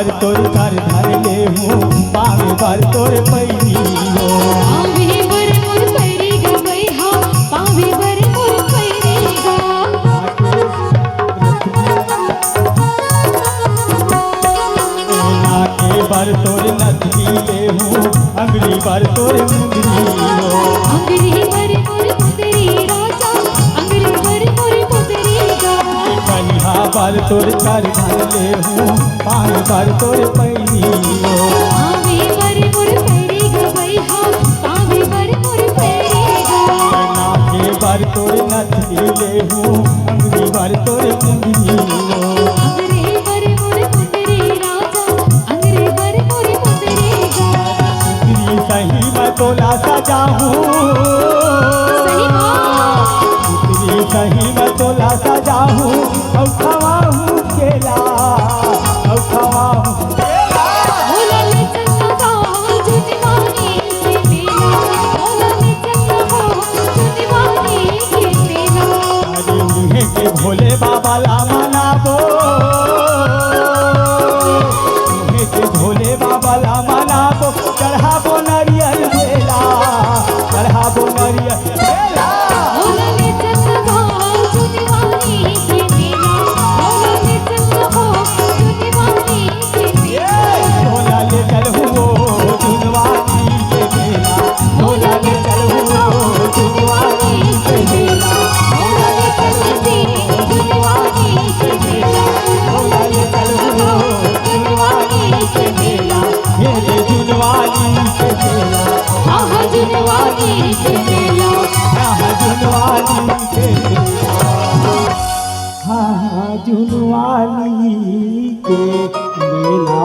बार तोर कर धर ले हूँ पावे बार तोर पैरी हो पावे बर मोर पैरी गा बैहा पावे बर मोर पैरी गा नाके बार तोर नथनी ले हूँ अंगली बार तोर मुंदरी हो अंगरी बर मोर मुंदरी राजा अंगरी बर मोर मुंदरी गा कलिहा बार तोर कर धर ले हूँ पावे बार तोर पैरी हो पावे बर मोर पैरी गा बैहा पावे बर मोर पैरी गा नाके बार तोर नथनी ले हूँ अंगली बार तोर मुंदरी हो अंगरे बर मोर मुंदरी राजा अंगरे बर मोर मुंदरी गा तेरी सही मैं तोला सजा हूँ सही माँ तेरी सही मैं तोला सजा हूँ और खवा हूँ केला और खवा हूँ बोला ले चन्ना गाँव जुनवानी के मेला बोला ले चन्ना गाँव जुनवानी के मेला अरे मुहे के भोले बाबा ला मनाबो मुहे के भोले बाबा ला मनाबो चढ़ाबो नरियल बेला चढ़ाबो नरियल बेला बोला ले चन्ना गाँव जुनवानी के मेला बोला ले चन्ना गाँव जुनवानी के मेला भोला ले चल हुओ जुनवानी के मेला भोला ले चल हुओ जुनवानी के मेला बोला ले चन्ना जुनवानी के मेला भोला ले चल हुओ जुनवानी के मेला मेरे जुनवानी के मेला आहा जुनवानी के मेला हाँ जुनवानी के मेला हाँ जुनवानी के मेला